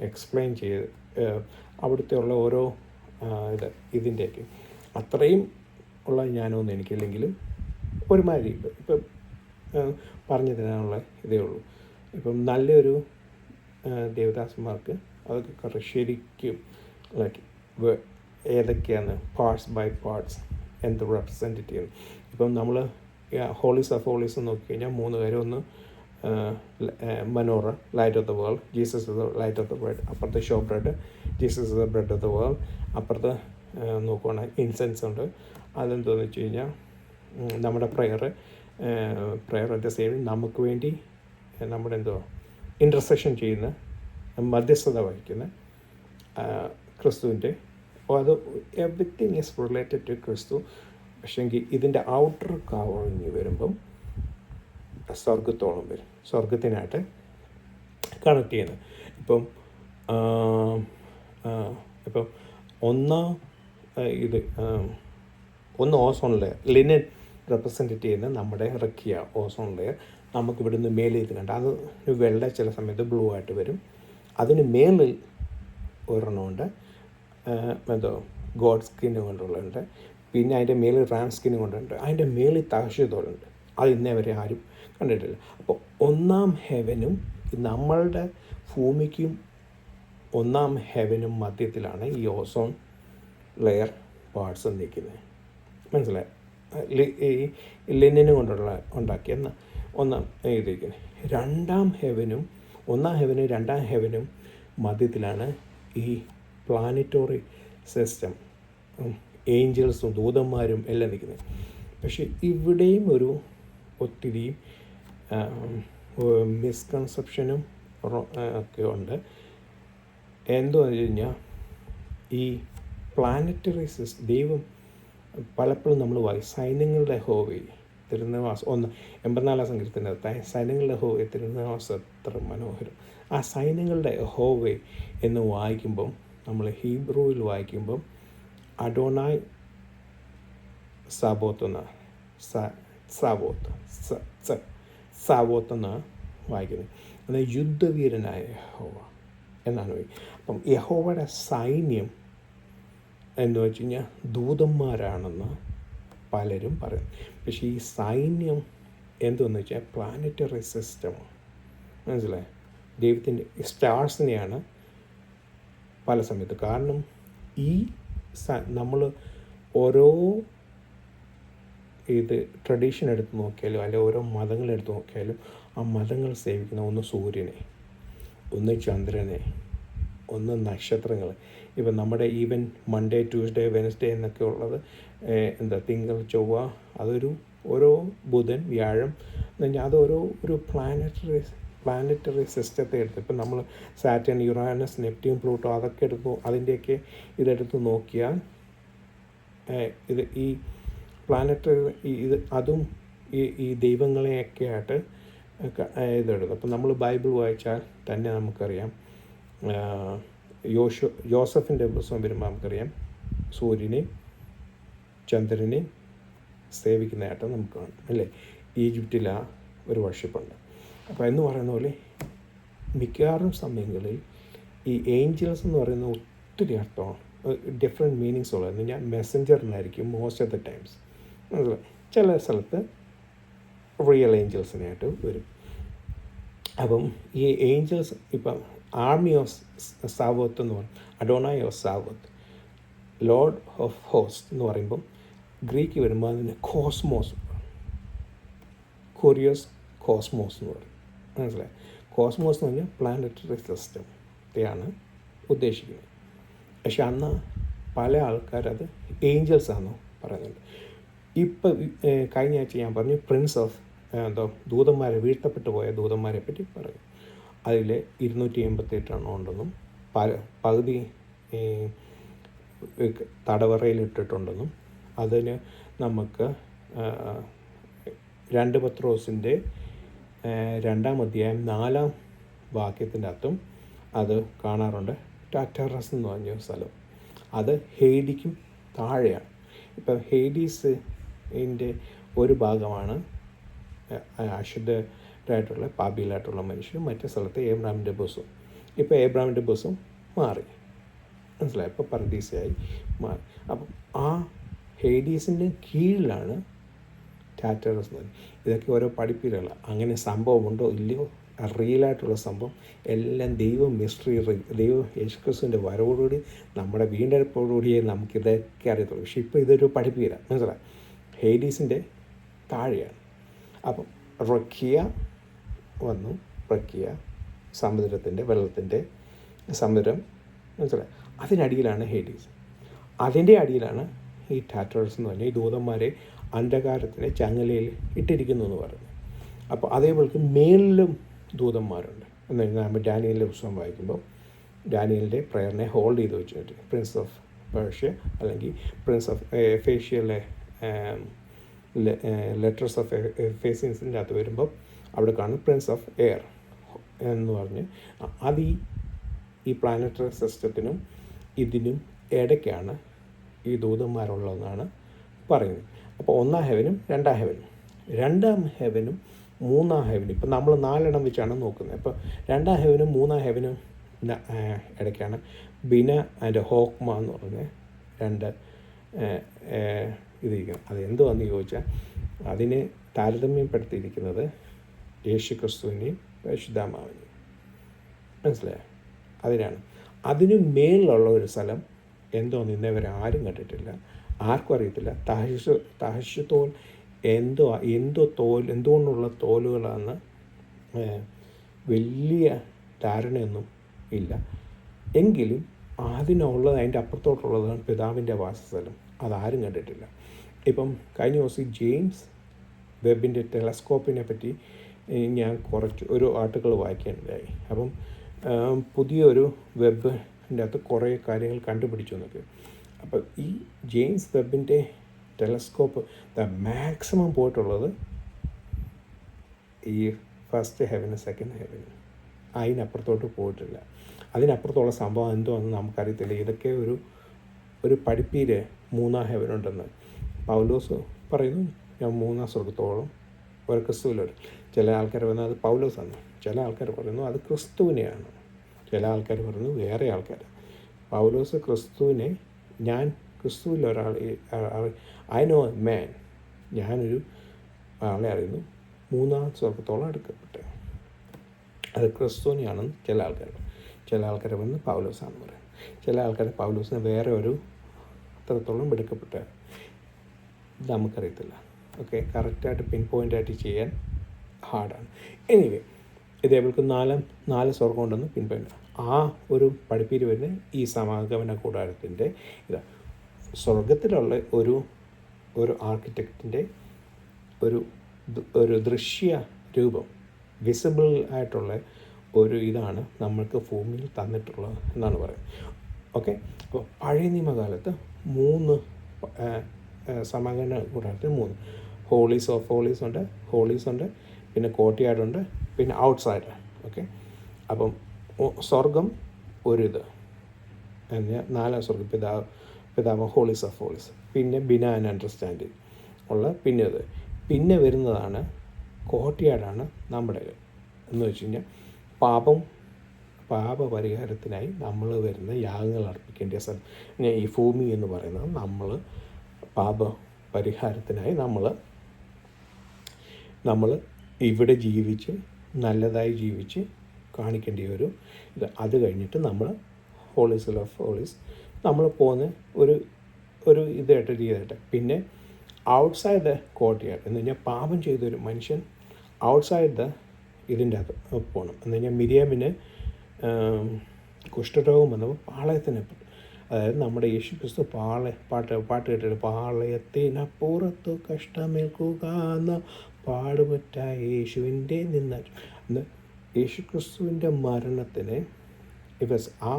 Explain ചെയ്ത് അവിടുത്തെ ഉള്ള ഓരോ ഇതിൻ്റെയൊക്കെ അത്രയും ഉള്ള ജ്ഞാനമൊന്നും എനിക്കില്ലെങ്കിലും ഒരുമാതിരി ഇപ്പം പറഞ്ഞു തരാനുള്ള ഇതേ ഉള്ളൂ. ഇപ്പം നല്ലൊരു ദേവദാസന്മാർക്ക് അതൊക്കെ ശരിക്കും ലൈക്ക് ഏതൊക്കെയാണ് പാർട്സ് ബൈ പാർട്സ് എന്ത് റെപ്രസെൻറ്റ് ചെയ്യുന്നു. ഇപ്പം നമ്മൾ ഹോളീസ് ഓഫ് ഹോളീസ് നോക്കിക്കഴിഞ്ഞാൽ 3 കാര്യം. ഒന്ന് menorah, light of the world, Jesus is the light of the bread. അപ്പുറത്തെ show bread, Jesus is the bread of the world. അപ്പുറത്ത് നോക്കുവാണെങ്കിൽ ഇൻസെൻസ് ഉണ്ട്. അതെന്താണെന്ന് വെച്ച് കഴിഞ്ഞാൽ നമ്മുടെ പ്രയർ അറ്റ് ദ സെയിം നമുക്ക് വേണ്ടി നമ്മുടെ ഇൻ്റർസെഷൻ ചെയ്യുന്ന മധ്യസ്ഥത വഹിക്കുന്ന ക്രിസ്തുവിൻ്റെ അത് എവറിത്തിങ് ഈസ് റിലേറ്റഡ് ടു ക്രിസ്തു. പക്ഷേങ്കിൽ ഇതിൻ്റെ ഔട്ടർ കവറിങ് വരുമ്പം സ്വർഗത്തോളം വരും, സ്വർഗത്തിനായിട്ട് കണക്ട് ചെയ്യുന്നത്. ഇപ്പം ഒന്ന് ഓസോൺ ലെയർ, ലിനൻ റെപ്രസെൻറ്റ് ചെയ്യുന്ന നമ്മുടെ റക്കിയ ഓസോൺ ലെയർ നമുക്ക് ഇവിടുന്ന് മേലിൽ ഇത് കണ്ട അത് വെള്ള ചില സമയത്ത് ബ്ലൂ ആയിട്ട് വരും. അതിന് മേളിൽ ഒരെണ്ണമുണ്ട് ഗോഡ് സ്കിന്ന് കൊണ്ടുള്ളുണ്ട്. പിന്നെ അതിൻ്റെ മേളിൽ റാം സ്കിന്ന് കൊണ്ടുണ്ട്. അതിൻ്റെ മേളിൽ താഴ്ചതോളുണ്ട്. അത് ഇന്നേ വരെ ആരും കണ്ടിട്ടില്ല. അപ്പോൾ ഒന്നാം ഹെവനും നമ്മളുടെ ഭൂമിക്കും ഒന്നാം ഹെവനും മധ്യത്തിലാണ് ഈ ഓസോൺ ലെയർ പാർട്സ് നിൽക്കുന്നത്. മനസ്സിലായി? ഈ ലിനന് കൊണ്ടുള്ള ഉണ്ടാക്കിയ ഒന്നാം ഇതിരിക്കുന്നത്. രണ്ടാം ഹെവനും രണ്ടാം ഹെവനും മധ്യത്തിലാണ് ഈ പ്ലാനറ്റോറി സിസ്റ്റം, ഏഞ്ചൽസും ദൂതന്മാരും എല്ലാം നിൽക്കുന്നത്. പക്ഷെ ഇവിടെയും ഒരു ഒത്തിരി മിസ്കൺസെപ്ഷനും ഒക്കെ ഉണ്ട്. എന്താണെന്ന് വെച്ച് കഴിഞ്ഞാൽ ഈ പ്ലാനറ്ററി സിസ്റ്റം ദൈവം പലപ്പോഴും നമ്മൾ സൈന്യങ്ങളുടെ യഹോവേ തിരുനിവാസം 84 സങ്കീർത്തനത്തെ സൈന്യങ്ങളുടെ യഹോവേ തിരുനിവാസം എത്ര മനോഹരം. ആ സൈന്യങ്ങളുടെ യഹോവേ എന്ന് വായിക്കുമ്പം നമ്മൾ ഹീബ്രുവിൽ വായിക്കുമ്പം അഡോണായ് സാബോത്ത് എന്നാണ് സാബോത്ത് എന്നാണ് വായിക്കുന്നത്. എന്നാൽ യുദ്ധവീരനായ യഹോവ എന്നാണ് വായിക്കുന്നത്. അപ്പം യഹോവയുടെ സൈന്യം എന്ന് വെച്ച് കഴിഞ്ഞാൽ ദൂതന്മാരാണെന്ന് പലരും പറയും. പക്ഷേ ഈ സൈന്യം എന്തെന്ന് വെച്ചാൽ പ്ലാനറ്ററി സിസ്റ്റമാണ്. മനസ്സിലായി? ദൈവത്തിൻ്റെ സ്റ്റാർസിനെയാണ് പല സമയത്ത്. കാരണം ഈ നമ്മൾ ഓരോ ട്രഡീഷൻ എടുത്ത് നോക്കിയാലും അല്ലെങ്കിൽ ഓരോ മതങ്ങളെടുത്ത് നോക്കിയാലും ആ മതങ്ങൾ സേവിക്കുന്ന ഒന്ന് സൂര്യനെ, ഒന്ന് ചന്ദ്രനെ, ഒന്ന് നക്ഷത്രങ്ങൾ. ഇപ്പം നമ്മുടെ ഈവൻ മൺഡേ, ട്യൂസ്ഡേ, വെനസ്ഡേ എന്നൊക്കെ ഉള്ളത് തിങ്കൾ, ചൊവ്വ, അതൊരു ഓരോ ബുധൻ, വ്യാഴം എന്ന് പറഞ്ഞാൽ അതൊരു പ്ലാനറ്ററി സിസ്റ്റത്തെ എടുത്ത് ഇപ്പം നമ്മൾ സാറ്റൻ, യുറാനസ്, നെപ്റ്റ്യൂൺ, പ്ലൂട്ടോ അതൊക്കെ എടുത്തു അതിൻ്റെയൊക്കെ ഇതെടുത്ത് നോക്കിയാൽ ഈ പ്ലാനറ്ററി അതും ഈ ദൈവങ്ങളെയൊക്കെ ആയിട്ട് ഇതെടുക്കും. അപ്പം നമ്മൾ ബൈബിൾ വായിച്ചാൽ തന്നെ നമുക്കറിയാം, യോസഫിൻ്റെ പുസ്തകം വരുമ്പോൾ നമുക്കറിയാം സൂര്യനെയും ചന്ദ്രനെയും സേവിക്കുന്നതായിട്ട് നമുക്ക് കാണും അല്ലേ. ഈജിപ്തിൽ ഒരു വർഷിപ്പുണ്ട്. അപ്പോൾ എന്ന് പറയുന്ന പോലെ മിക്കവാറും സമയങ്ങളിൽ ഈ ഏഞ്ചൽസ് എന്ന് പറയുന്ന ഒത്തിരി അർത്ഥമാണ്, ഡിഫറെൻറ്റ് മീനിങ്സ് ഉള്ളത്. എന്ന് പറഞ്ഞാൽ മെസ്സഞ്ചർ എന്നായിരിക്കും മോസ്റ്റ് ഓഫ് ദ ടൈംസ്. ചില സ്ഥലത്ത് റിയൽ ഏഞ്ചൽസിനായിട്ട് വരും. അപ്പം ഈ ഏഞ്ചൽസ് ഇപ്പം ആർമി ഓഫ് സാവോത്ത് എന്ന് പറയും, അഡോണായ് ഓഫ് സാവോത്ത്, ലോർഡ് ഓഫ് ഹോസ്റ്റ് എന്ന് പറയുമ്പം ഗ്രീക്ക് വരുമ്പോൾ അതിന് കോസ്മോസ്, കൊറിയോസ് കോസ്മോസ് എന്ന് പറയും. മനസ്സിലായി? കോസ്മോസ് എന്ന് പറഞ്ഞാൽ പ്ലാനറ്ററി സിസ്റ്റത്തെയാണ് ഉദ്ദേശിക്കുന്നത്. പക്ഷെ അന്ന് പല ആൾക്കാരത് ഏഞ്ചൽസ് ആണെന്ന് പറയുന്നുണ്ട്. ഇപ്പം കഴിഞ്ഞ ആഴ്ച ഞാൻ പറഞ്ഞു പ്രിൻസ് ഓഫ് ദൂതന്മാരെ, വീഴ്ത്തപ്പെട്ടു പോയ ദൂതന്മാരെ പറ്റി പറയും. അതിൽ 288 ഉണ്ടെന്നും പകുതി തടവറയിലിട്ടിട്ടുണ്ടെന്നും അതിന് നമുക്ക് 2 പത്രോസിൻ്റെ 2-ാം അധ്യായം 4-ാം വാക്യത്തിൻ്റെ അകത്തും അത് കാണാറുണ്ട്. ടാറ്ററസ് എന്ന് പറഞ്ഞ സ്ഥലം അത് ഹെയ്ഡിക്കും താഴെയാണ്. ഇപ്പം ഹെയ്ഡീസിൻ്റെ ഒരു ഭാഗമാണ് അശുദ്ധരായിട്ടുള്ള പാപിയിലായിട്ടുള്ള മനുഷ്യരും, മറ്റേ സ്ഥലത്ത് ഏബ്രഹാമിൻ്റെ ബോസും. ഇപ്പോൾ ഏബ്രാമിൻ്റെ ബസ്സും മാറി, മനസ്സിലായി, ഇപ്പോൾ പർദീസയായി മാറി. അപ്പം ആ ഹേഡീസിൻ്റെ കീഴിലാണ് ടാറ്ററസ് എന്ന് പറയും. ഇതൊക്കെ ഓരോ പഠിപ്പിലുള്ള അങ്ങനെ സംഭവമുണ്ടോ ഇല്ലയോ, റിയലായിട്ടുള്ള സംഭവം എല്ലാം ദൈവം ദൈവം യേശുക്രിസ്തുവിൻ്റെ വരവോടുകൂടി നമ്മുടെ വീണ്ടെടുപ്പോടുകൂടിയേ നമുക്കിതൊക്കെ അറിയത്തുള്ളൂ. പക്ഷേ ഇപ്പോൾ ഇതൊരു പഠിപ്പില്ല, മനസ്സിലായി, ഹേഡീസിൻ്റെ താഴെയാണ്. അപ്പം റക്കിയ വന്നു, റക്കിയ സമുദ്രത്തിൻ്റെ വെള്ളത്തിൻ്റെ സമുദ്രം, മനസ്സിലായി, അതിനടിയിലാണ് ഹേഡീസ്. അതിൻ്റെ അടിയിലാണ് ഈ ടാറ്ററസ് എന്ന് പറഞ്ഞാൽ ഈ ദൂതന്മാരെ അന്ധകാരത്തിൻ്റെ ചങ്ങലയിൽ ഇട്ടിരിക്കുന്നു എന്ന് പറയുന്നത്. അപ്പോൾ അതേപോലെ മേളിലും ദൂതന്മാരുണ്ട് എന്ന് പറഞ്ഞാൽ നമ്മൾ ഡാനിയലിൻ്റെ പുസ്തകം വായിക്കുമ്പോൾ ഡാനിയലിൻ്റെ പ്രയറിനെ ഹോൾഡ് ചെയ്ത് വെച്ചിട്ട് പ്രിൻസ് ഓഫ് പേർഷ്യ അല്ലെങ്കിൽ പ്രിൻസ് ഓഫ് എഫേഷ്യയിലെ ലെറ്റേഴ്സ് ഓഫ് എഫേഷ്യൻസിൻ്റെ അകത്ത് വരുമ്പോൾ അവിടെ കാണും പ്രിൻസ് ഓഫ് എയർ എന്ന് പറഞ്ഞ് അത് ഈ പ്ലാനറ്ററി സിസ്റ്റത്തിനും ഇതിനും ഇടയ്ക്കാണ് ഈ ദൂതന്മാരുള്ളതെന്നാണ് പറയുന്നത്. അപ്പോൾ ഒന്നാം ഹെവനും രണ്ടാം ഹെവനും മൂന്നാം ഹെവനും ഇപ്പം നമ്മൾ 4 വെച്ചാണ് നോക്കുന്നത്. അപ്പോൾ രണ്ടാം ഹെവനും മൂന്നാം ഹെവനും ഇടയ്ക്കാണ് ബിന ആൻഡ് ഹോക്മ എന്ന് പറഞ്ഞ 2 ഇതിരിക്കുന്നത്. അതെന്തുവാന്ന് ചോദിച്ചാൽ അതിനെ താരതമ്യപ്പെടുത്തിയിരിക്കുന്നത് യേശു ക്രിസ്തുവിനെയും പരിശുദ്ധാത്മാവിനെയും, മനസ്സിലായോ, അതിനാണ്. അതിന് മേളിലുള്ള ഒരു സ്ഥലം എന്തോന്ന് ഇന്നേവരെ ആരും കണ്ടിട്ടില്ല, ആർക്കും അറിയത്തില്ല. തഹശ് തോൽ എന്തുകൊണ്ടുള്ള തോലുകളാണെന്ന് വലിയ ധാരണയൊന്നും ഇല്ല. എങ്കിലും അതിനുള്ളത് അതിൻ്റെ അപ്പുറത്തോട്ടുള്ളതാണ് പിതാവിൻ്റെ വാസസ്ഥലം, അതാരും കണ്ടിട്ടില്ല. ഇപ്പം കഴിഞ്ഞ ദിവസം ജെയിംസ് വെബിൻ്റെ ടെലസ്കോപ്പിനെ പറ്റി ഞാൻ ഒരു ആർട്ടിക്കിൾ വായിക്കാനുണ്ടായി. അപ്പം പുതിയൊരു വെബിൻ്റെ അകത്ത് കുറേ കാര്യങ്ങൾ കണ്ടുപിടിച്ചു എന്നൊക്കെ. അപ്പോൾ ഈ ജെയിംസ് വെബിൻ്റെ ടെലസ്കോപ്പ് മാക്സിമം പോയിട്ടുള്ളത് ഈ ഫസ്റ്റ് ഹെവന് സെക്കൻഡ് ഹെവന്, അതിനപ്പുറത്തോട്ട് പോയിട്ടില്ല. അതിനപ്പുറത്തുള്ള സംഭവം എന്തോന്ന് നമുക്കറിയത്തില്ല. ഇതൊക്കെ ഒരു പഠിപ്പീർ 3-ാം ഹെവനുണ്ടെന്ന് പൗലോസ് പറയുന്നു. ഞാൻ 3-ാം സ്വർഗത്തോളം ഒരു ക്രിസ്തുവിലൊരു, ചില ആൾക്കാർ പറയുന്നത് അത് പൗലോസാണ്, ചില ആൾക്കാർ പറയുന്നു അത് ക്രിസ്തുവിനെയാണ്, ചില ആൾക്കാർ പറയുന്നു വേറെ ആൾക്കാർ. പൗലോസ് ക്രിസ്തുവിനെ, ഞാൻ ക്രിസ്തുവിൽ ഒരാൾ, ഐ നോ എ മാൻ, ഞാനൊരു ആളെ അറിയുന്നു 3-ാം സ്വർഗത്തോളം എടുക്കപ്പെട്ടെ, അത് ക്രിസ്തുവിനെയാണെന്ന് ചില ആൾക്കാർ വന്ന് പൗലോസാണെന്ന് പറയും. ചില ആൾക്കാർ പൗലോസിനെ വേറെ ഒരു അത്രത്തോളം എടുക്കപ്പെട്ട, ഇത് നമുക്കറിയത്തില്ല. ഓക്കെ, കറക്റ്റായിട്ട് പിൻ പോയിൻ്റായിട്ട് ചെയ്യാൻ ഹാർഡാണ്. എനിവേ ഇതേപോലെ 4 സ്വർഗം ഉണ്ടെന്ന് പിൻ പോയിൻ്റ്. ആ ഒരു പഠിപ്പീര് വരുന്ന ഈ സമാഗമന കൂടാരത്തിൻ്റെ ഇതാണ്. സ്വർഗത്തിലുള്ള ഒരു ആർക്കിടെക്റ്റിൻ്റെ ഒരു ദൃശ്യ രൂപം, വിസിബിൾ ആയിട്ടുള്ള ഒരു ഇതാണ് നമ്മൾക്ക് ഭൂമിയിൽ തന്നിട്ടുള്ളത് എന്നാണ് പറയുന്നത്. ഓക്കെ, അപ്പോൾ പഴയ നിയമകാലത്ത് 3 സമാഗമന കൂടാരത്തിൽ 3 ഹോളീസ് ഓഫ് ഹോളീസ് ഉണ്ട്, പിന്നെ കോർട്ട്യാർഡുണ്ട്, പിന്നെ ഔട്ട്സൈഡ്. ഓക്കെ, അപ്പം സ്വർഗം ഒരിത്, 4-ാം സ്വർഗം പിതാവ് ഹോളീസ് ഓഫ് ഹോളീസ്, പിന്നെ ബിന ആൻഡ് അണ്ടർസ്റ്റാൻഡിങ് ഉള്ള പിന്നെ വരുന്നതാണ് കോർട്ട്യാർഡാണ് നമ്മുടെ എന്ന് വെച്ച് കഴിഞ്ഞാൽ പാപപരിഹാരത്തിനായി നമ്മൾ വരുന്ന യാഗങ്ങൾ അർപ്പിക്കേണ്ട സ്ഥലം. ഈ ഭൂമി എന്ന് പറയുന്നത് നമ്മൾ പാപപരിഹാരത്തിനായി നമ്മൾ ഇവിടെ ജീവിച്ച് നല്ലതായി ജീവിച്ച് കാണിക്കേണ്ട ഇത്. അത് കഴിഞ്ഞിട്ട് നമ്മൾ ഹോളീസ് ഓഫ് ഹോളീസ് നമ്മൾ പോകുന്ന ഒരു ഇതായിട്ട് രീതിയായിട്ട്. പിന്നെ ഔട്ട്സൈഡ് ദ കോർട്ട്യാർഡ് എന്ന് പറഞ്ഞാൽ പാപം ചെയ്തൊരു മനുഷ്യൻ ഔട്ട്സൈഡ് ദ ഇതിൻ്റെ അകത്ത് പോകണം. എന്ന് കഴിഞ്ഞാൽ മിരിയാമിന് കുഷ്ഠരോഗം വന്നപ്പോൾ പാളയത്തിന്, അതായത് നമ്മുടെ യേശു ക്രിസ്തു പാട്ട് കേട്ടിട്ട് പാളയത്തിനപ്പുറത്ത് കഷ്ടമേൽക്കുക എന്ന പാടുപറ്റ യേശുവിൻ്റെ അന്ന് യേശു ക്രിസ്തുവിൻ്റെ മരണത്തിന് ആ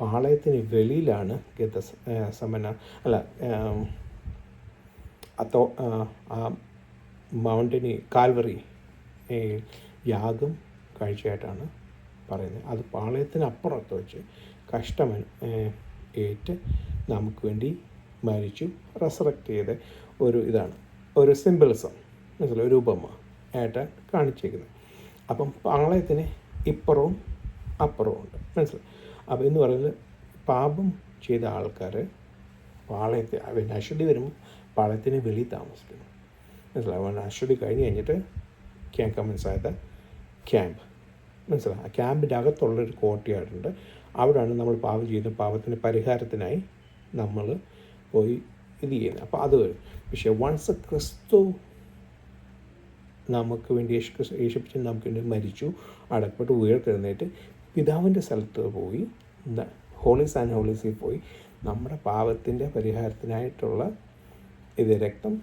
പാളയത്തിന് വെളിയിലാണ് ആ മൗണ്ടനി കാൽവറി യാഗം കാഴ്ചയായിട്ടാണ് പറയുന്നത്. അത് പാളയത്തിനപ്പുറത്ത് വെച്ച് കഷ്ടം ഏറ്റ് നമുക്ക് വേണ്ടി മരിച്ചു റെസറക്റ്റ് ചെയ്ത ഒരു ഇതാണ്, ഒരു സിംബിളിസം, മനസ്സിലായി, ഒരു ഉപമ ആയിട്ട് കാണിച്ചേക്കുന്നത്. അപ്പം പാളയത്തിന് ഇപ്പുറവും അപ്പുറമുണ്ട്. മനസ്സിലായി? അപ്പോൾ എന്ന് പറയുന്നത് പാപം ചെയ്ത ആൾക്കാർ പാളയത്തിൽ അശ്വതി വരുമ്പോൾ പാളയത്തിന് വെളിയിൽ താമസിക്കുന്നു. മനസ്സിലാവും? അശ്വതി കഴിഞ്ഞിട്ട് can come inside the camp. മനസ്സിലാവും? ആ ക്യാമ്പിൻ്റെ അകത്തുള്ളൊരു കോർട്ട്യാർഡുണ്ട്. അവിടെയാണ് നമ്മൾ പാപം ചെയ്യുന്ന പാപത്തിന് പരിഹാരത്തിനായി നമ്മൾ പോയി ഇത് ചെയ്യുന്നത്. അപ്പോൾ അത് വരും. പക്ഷേ വൺസ് ക്രിസ്തു നമുക്ക് വേണ്ടി യേശുക്രിസ്തു നമുക്ക് വേണ്ടി മരിച്ചു, അടക്കപ്പെട്ട് ഉയർത്തെഴുന്നേറ്റ് പിതാവിൻ്റെ സ്ഥലത്ത് പോയി ഹോളീസ് ആൻഡ് ഹോളീസിൽ പോയി നമ്മുടെ പാപത്തിൻ്റെ പരിഹാരത്തിനായിട്ടുള്ള ഇത് രക്തം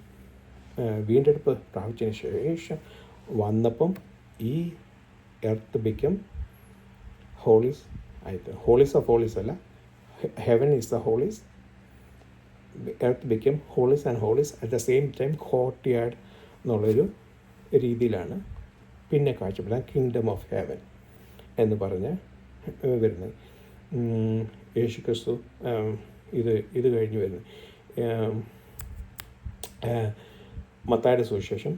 വീണ്ടെടുപ്പ് പ്രാപിച്ചതിന് ശേഷം വന്നപ്പം ഈ എർത്ത് ബിക്കം ഹോളീസ് ആയിട്ട്. ഹോളീസ് ഓഫ് ഹോളീസ് അല്ല, heaven is the holies, earth become holies and holies at the same time courtyard എന്നുള്ളൊരു രീതിയിലാണ് പിന്നെ കാഴ്ചപ്പെടാൻ കിങ്ഡം ഓഫ് ഹെവൻ എന്ന് പറഞ്ഞ് വരുന്നത്. യേശുക്രിസ്തു ഇത് കഴിഞ്ഞ് വരുന്നത് മത്തായിയുടെ സുവിശേഷം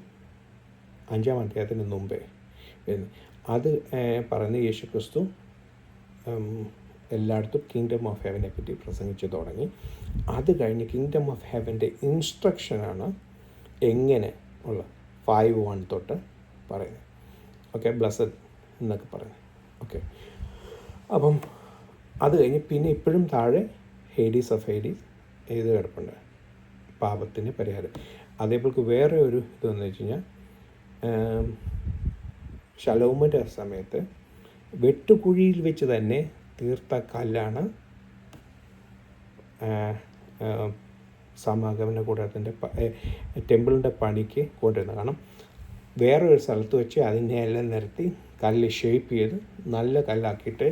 5-ാം അധ്യായത്തിന് മുമ്പേ വരുന്നത്. അത് പറയുന്ന യേശുക്രിസ്തു എല്ലായിടത്തും കിങ്ഡം ഓഫ് ഹെവനെ പറ്റി പ്രസംഗിച്ച് തുടങ്ങി. അത് കഴിഞ്ഞ് കിങ്ഡം ഓഫ് ഹെവൻ്റെ ഇൻസ്ട്രക്ഷനാണ് എങ്ങനെ ഉള്ള 5:1 തൊട്ട് പറയുന്നത്. ഓക്കെ, ബ്ലസ്സഡ് എന്നൊക്കെ പറയുന്നത്. ഓക്കെ, അപ്പം അത് കഴിഞ്ഞ് പിന്നെ ഇപ്പോഴും താഴെ ഹേഡീസ് ഓഫ് ഹേഡീസ് ഇത് കിടപ്പുണ്ട്, പാപത്തിന് പരിഹാരം. അതേപോലെ വേറെ ഒരു ഇതെന്ന് വെച്ച് കഴിഞ്ഞാൽ ശലോമോൻ്റെ സമയത്ത് വെട്ടുകുഴിയിൽ വെച്ച് തന്നെ തീർത്ത കല്ലാണ് സമാഗമന കൂടാരത്തിൻ്റെ ടെമ്പിളിൻ്റെ പണിക്ക് കൊണ്ടുവരുന്നത്. കാരണം വേറൊരു സ്ഥലത്ത് വെച്ച് അതിനെ എല്ലാം നിരത്തി കല്ല് ഷേപ്പ് ചെയ്ത് നല്ല കല്ലാക്കിയിട്ട്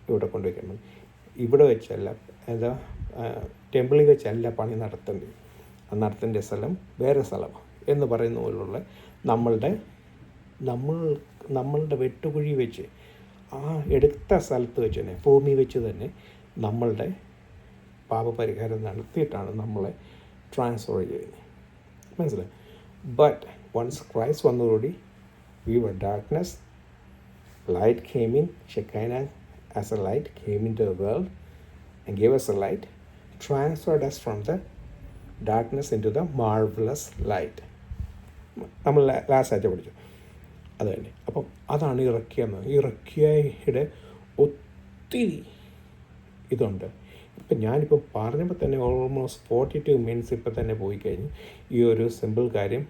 ഇവിടെ കൊണ്ടുവയ്ക്കാൻ പറ്റും. ഇവിടെ വെച്ചല്ല, എന്താ ടെമ്പിളിൽ വെച്ചല്ല പണി നടത്തേണ്ടത്. നടത്തേണ്ട സ്ഥലം വേറെ സ്ഥലമാണ് എന്ന് പറയുന്ന പോലുള്ള നമ്മളുടെ വെട്ടുകുഴി വെച്ച് ആ എടുത്ത സ്ഥലത്ത് വെച്ച് തന്നെ ഭൂമി വെച്ച് തന്നെ നമ്മളുടെ പാപപരിഹാരം നടത്തിയിട്ടാണ് നമ്മളെ ട്രാൻസ്ഫർ ചെയ്യുന്നത്. മനസ്സിലായി? ബട്ട് വൺസ് ക്രൈസ്റ്റ് വന്നതോടുകൂടി we were darkness, light came in, Shekinah as a light came into the world and gave us a light, transferred us from the darkness into the marvelous light. നമ്മൾ last ആഴ്ച പഠിച്ചു അത് തന്നെ. അപ്പം അതാണ് ഇറക്കിയയുടെ ഒത്തിരി ഇതുണ്ട്. ഇപ്പം ഞാനിപ്പോൾ പറഞ്ഞപ്പോൾ തന്നെ ഓൾമോസ്റ്റ് 42 മിനിറ്റ്സ് ഇപ്പം തന്നെ പോയി കഴിഞ്ഞ് ഈ ഒരു സിമ്പിൾ കാര്യം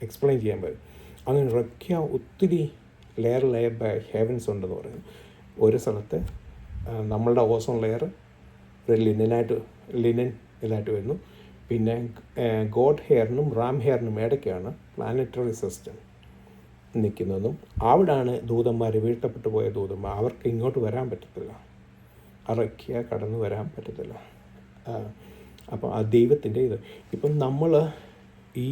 എക്സ്പ്ലെയിൻ ചെയ്യാൻ പറ്റും. അങ്ങനെ ഇറക്കിയ ഒത്തിരി ലെയർ ബൈ ഹെവൻസ് ഉണ്ടെന്ന് പറയുന്നു. ഒരു സ്ഥലത്ത് നമ്മളുടെ ഓസോൺ ലെയർ ഒരു ലിനൻ ഇതായിട്ട് വരുന്നു. പിന്നെ ഗോഡ് ഹെയറിനും റാം ഹെയറിനും ഇടയ്ക്കാണ് പ്ലാനറ്ററി സിസ്റ്റം നിൽക്കുന്നതും. അവിടാണ് ദൂതന്മാർ, വീഴ്ത്തപ്പെട്ടു പോയ ദൂതന്മാർ. അവർക്ക് ഇങ്ങോട്ട് വരാൻ പറ്റത്തില്ല, ഇറക്കിയ കടന്നു വരാൻ പറ്റത്തില്ല. അപ്പോൾ ആ ദൈവത്തിൻ്റെ ഇത് ഇപ്പം നമ്മൾ ഈ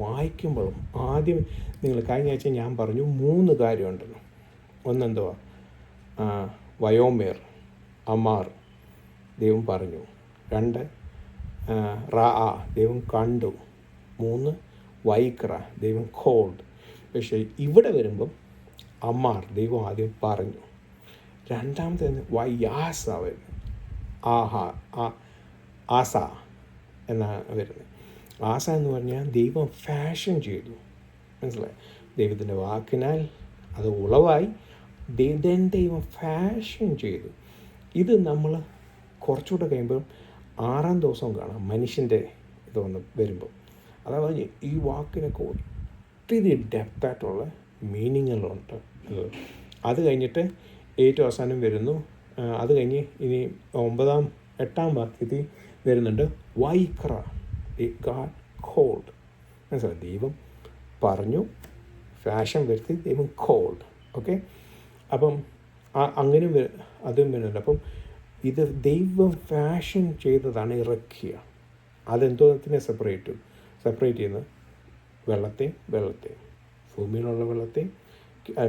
വായിക്കുമ്പോഴും ആദ്യം നിങ്ങൾ കഴിഞ്ഞ ആഴ്ച ഞാൻ പറഞ്ഞു 3 കാര്യമുണ്ടല്ലോ. ഒന്നെന്തുവാ? വയോമേർ, അമാർ ദൈവം പറഞ്ഞു. 2 റാ, ദൈവം കണ്ടു. 3 വൈക്ര, ദൈവം കോൾഡ്. പക്ഷേ ഇവിടെ വരുമ്പം അമാർ, ദൈവം ആദ്യം പറഞ്ഞു. രണ്ടാമത്തെ വയാസ വരുന്നത്, ആസ എന്നാണ് വരുന്നത്. ആസ എന്ന് പറഞ്ഞാൽ ദൈവം ഫാഷൻ ചെയ്തു. മനസ്സിലായി? ദൈവത്തിൻ്റെ വാക്കിനാൽ അത് ഉളവായി ദൈവം ഫാഷൻ ചെയ്തു. ഇത് നമ്മൾ കുറച്ചുകൂടെ കഴിയുമ്പോൾ 6-ാം ദിവസം കാണാം മനുഷ്യൻ്റെ ഇതൊന്ന് വരുമ്പോൾ. അതായത് ഈ വാക്കിനൊക്കെ ഒത്തിരി ഡെപ്തായിട്ടുള്ള മീനിങ്ങുകളുണ്ട്. അത് കഴിഞ്ഞിട്ട് ഏറ്റവും അവസാനം വരുന്നു. അത് കഴിഞ്ഞ് ഇനി 8-ാം വാക്യത്തിൽ വരുന്നുണ്ട് വൈക്ര, ഗാഡ് കോൾഡ്. മനസ്സിലായി? ദൈവം പറഞ്ഞു, ഫാഷൻ വരുത്തി, ദൈവം കോൾഡ്. ഓക്കെ, അപ്പം അങ്ങനെ അതും വരുന്നുണ്ട്. അപ്പം ഇത് ദൈവം ഫാഷൻ ചെയ്തതാണ് ഇറക്കിയ. അതെന്തോത്തിനെ സെപ്പറേറ്റ് ചെയ്യുന്നത്? വെള്ളത്തെ ഭൂമിയിലുള്ള വെള്ളത്തെ,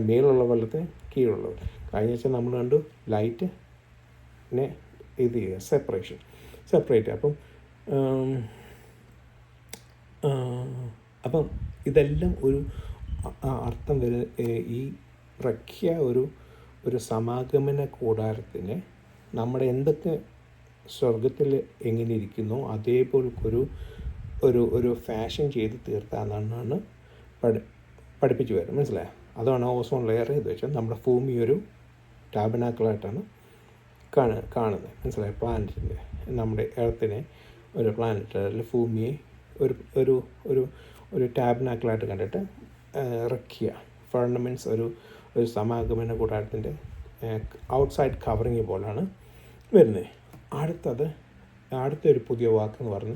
മേലുള്ള വെള്ളത്തെ, കീഴുള്ള വെള്ളം. കഴിഞ്ഞ വെച്ചാൽ നമ്മൾ കണ്ടു ലൈറ്റിനെ ഇത് ചെയ്യുക, സെപ്പറേറ്റ്. അപ്പം ഇതെല്ലാം ഒരു അർത്ഥം ഈ ഇറക്കിയ ഒരു ഒരു സമാഗമന കൂടാരത്തിന് നമ്മുടെ എന്തൊക്കെ സ്വർഗത്തിൽ എങ്ങനെ ഇരിക്കുന്നോ അതേപോലെ ഒരു ഫാഷൻ ചെയ്ത് തീർത്താന്നാണ് പഠിപ്പിച്ചു വരുന്നത്. മനസ്സിലായോ? അതാണ് ഓസോൺ ലെയർ ചെയ്ത് വെച്ചാൽ നമ്മുടെ ഭൂമി ഒരു ടാബനാക്കിളായിട്ടാണ് കാണുന്നത്. മനസ്സിലായോ? പ്ലാനറ്റിൻ്റെ നമ്മുടെ എർത്തിനെ ഒരു പ്ലാനറ്റ് അതിൽ ഭൂമിയെ ഒരു ഒരു ഒരു ടാബനാക്കിളായിട്ട് കണ്ടിട്ട് റക്കിയ ഫർണമെൻറ്റ്സ് ഒരു സമാഗമന കൂടാരത്തിൻ്റെ ഔട്ട്സൈഡ് കവറിങ് പോലാണ് വരുന്നത്. അടുത്തൊരു പുതിയ വാക്കെന്ന് പറഞ്ഞ്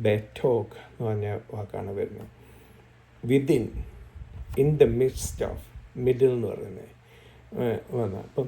ബെറ്റോക്ക് എന്ന് പറഞ്ഞ വാക്കാണ് വരുന്നത്. Within, in the midst of, middle എന്ന് പറയുന്നത് വന്നത്. അപ്പം